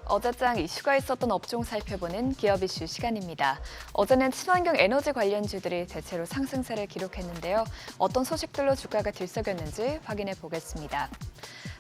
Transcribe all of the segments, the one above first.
어제장 이슈가 있었던 업종 살펴보는 기업 이슈 시간입니다. 어제는 친환경 에너지 관련주들이 대체로 상승세를 기록했는데요. 어떤 소식들로 주가가 들썩였는지 확인해 보겠습니다.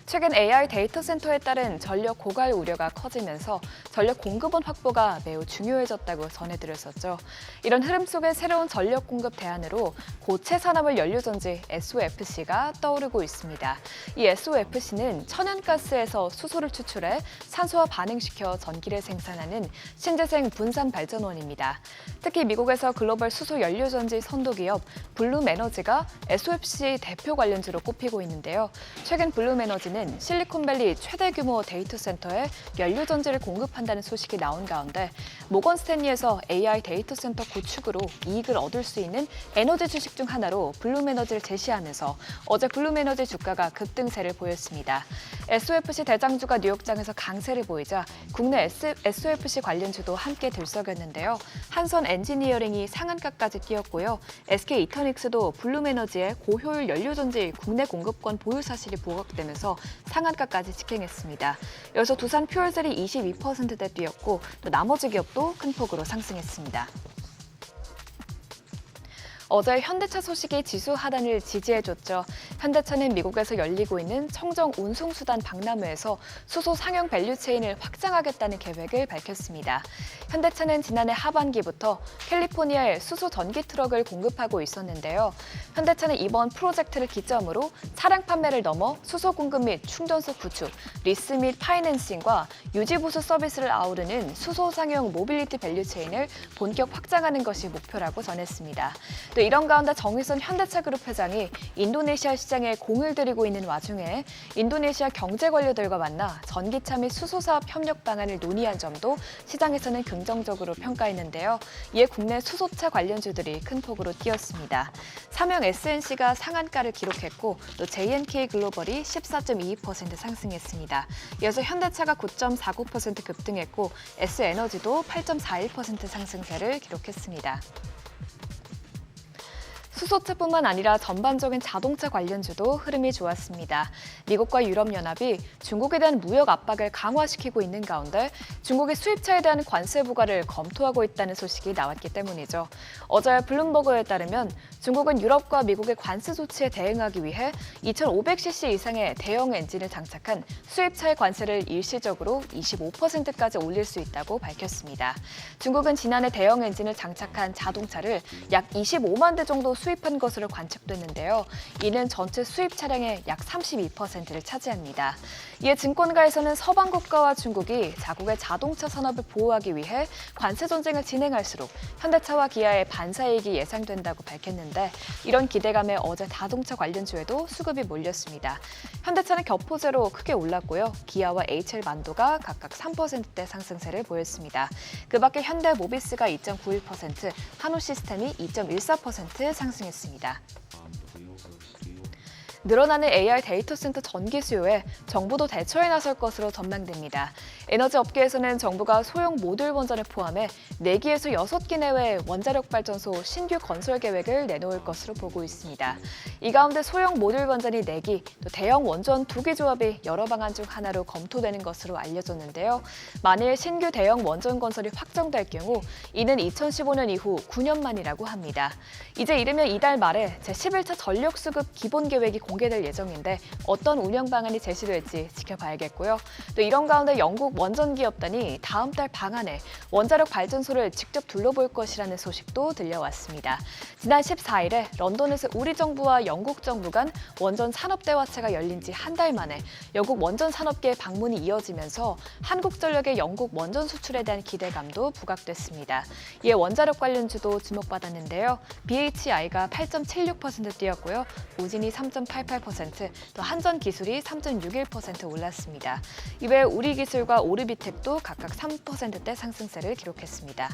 최근 AI 데이터 센터에 따른 전력 고갈 우려가 커지면서 전력 공급원 확보가 매우 중요해졌다고 전해드렸었죠. 이런 흐름 속에 새로운 전력 공급 대안으로 고체 산화물 연료전지 SOFC가 떠오르고 있습니다. 이 SOFC는 천연가스에서 수소를 추출해 산소와 반응시켜 전기를 생산하는 신재생 분산 발전원입니다. 특히 미국에서 글로벌 수소 연료전지 선도기업 블룸에너지가 SOFC 대표 관련주로 꼽히고 있는데요. 최근 블룸에너지는 실리콘밸리 최대 규모 데이터 센터에 연료전지를 공급한다는 소식이 나온 가운데 모건 스탠리에서 AI 데이터 센터 구축으로 이익을 얻을 수 있는 에너지 주식 중 하나로 블룸에너지를 제시하면서 어제 블룸에너지 주가가 급등세를 보였습니다. SOFC 대장주가 뉴욕장에서 강세를 보이자 국내 SOFC 관련주도 함께 들썩였는데요. 한선 엔지니어링이 상한가까지 뛰었고요. SK 이터닉스도 블룸에너지의 고효율 연료전지 국내 공급권 보유 사실이 부각되면서 상한가까지 직행했습니다. 이어서 두산 퓨얼셀이 22%대 뛰었고 또 나머지 기업도 큰 폭으로 상승했습니다. 어제 현대차 소식이 지수 하단을 지지해줬죠. 현대차는 미국에서 열리고 있는 청정 운송수단 박람회에서 수소 상용 밸류체인을 확장하겠다는 계획을 밝혔습니다. 현대차는 지난해 하반기부터 캘리포니아에 수소 전기 트럭을 공급하고 있었는데요. 현대차는 이번 프로젝트를 기점으로 차량 판매를 넘어 수소 공급 및 충전소 구축, 리스 및 파이낸싱과 유지 보수 서비스를 아우르는 수소 상용 모빌리티 밸류체인을 본격 확장하는 것이 목표라고 전했습니다. 또 이런 가운데 정의선 현대차그룹 회장이 인도네시아 시장에 공을 들이고 있는 와중에 인도네시아 경제 관료들과 만나 전기차 및 수소사업 협력 방안을 논의한 점도 시장에서는 긍정적으로 평가했는데요. 이에 국내 수소차 관련주들이 큰 폭으로 뛰었습니다. 삼형 SNC가 상한가를 기록했고 또 JNK 글로벌이 14.22% 상승했습니다. 이어서 현대차가 9.49% 급등했고 S에너지도 8.41% 상승세를 기록했습니다. 수소차뿐만 아니라 전반적인 자동차 관련주도 흐름이 좋았습니다. 미국과 유럽연합이 중국에 대한 무역 압박을 강화시키고 있는 가운데 중국의 수입차에 대한 관세 부과를 검토하고 있다는 소식이 나왔기 때문이죠. 어제 블룸버그에 따르면 중국은 유럽과 미국의 관세 조치에 대응하기 위해 2,500cc 이상의 대형 엔진을 장착한 수입차의 관세를 일시적으로 25%까지 올릴 수 있다고 밝혔습니다. 중국은 지난해 대형 엔진을 장착한 자동차를 약 25만 대 정도 수입한 것으로 관측됐는데요. 이는 전체 수입 차량의 약 32%를 차지합니다. 이에 증권가에서는 서방 국가와 중국이 자국의 자동차 산업을 보호하기 위해 관세 전쟁을 진행할수록 현대차와 기아의 반사이익이 예상된다고 밝혔는데 이런 기대감에 어제 자동차 관련주에도 수급이 몰렸습니다. 현대차는 격포제로 크게 올랐고요. 기아와 HL만도가 각각 3%대 상승세를 보였습니다. 그 밖에 현대모비스가 2.91%, 한우시스템이 2.14% 상승했습니다. 늘어나는 AI 데이터 센터 전기 수요에 정부도 대처에 나설 것으로 전망됩니다. 에너지 업계에서는 정부가 소형 모듈 원전을 포함해 4기에서 6기 내외 원자력 발전소 신규 건설 계획을 내놓을 것으로 보고 있습니다. 이 가운데 소형 모듈 원전이 4기, 또 대형 원전 2기 조합이 여러 방안 중 하나로 검토되는 것으로 알려졌는데요. 만일 신규 대형 원전 건설이 확정될 경우 이는 2015년 이후 9년 만이라고 합니다. 이제 이르면 이달 말에 제11차 전력수급 기본 계획이 공개될 예정인데 어떤 운영 방안이 제시될지 지켜봐야겠고요. 또 이런 가운데 영국 원전기업단이 다음 달 방안에 원자력 발전소를 직접 둘러볼 것이라는 소식도 들려왔습니다. 지난 14일에 런던에서 우리 정부와 영국 정부 간 원전 산업대화체가 열린 지 한 달 만에 영국 원전 산업계 방문이 이어지면서 한국전력의 영국 원전 수출에 대한 기대감도 부각됐습니다. 이에 원자력 관련주도 주목받았는데요. BHI가 8.76% 뛰었고요. 우진이 3.88%, 또 한전기술이 3.61% 올랐습니다. 이외에 우리기술과 오르비텍도 각각 3%대 상승세를 기록했습니다.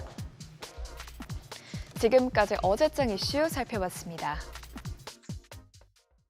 지금까지 어제장 이슈 살펴봤습니다.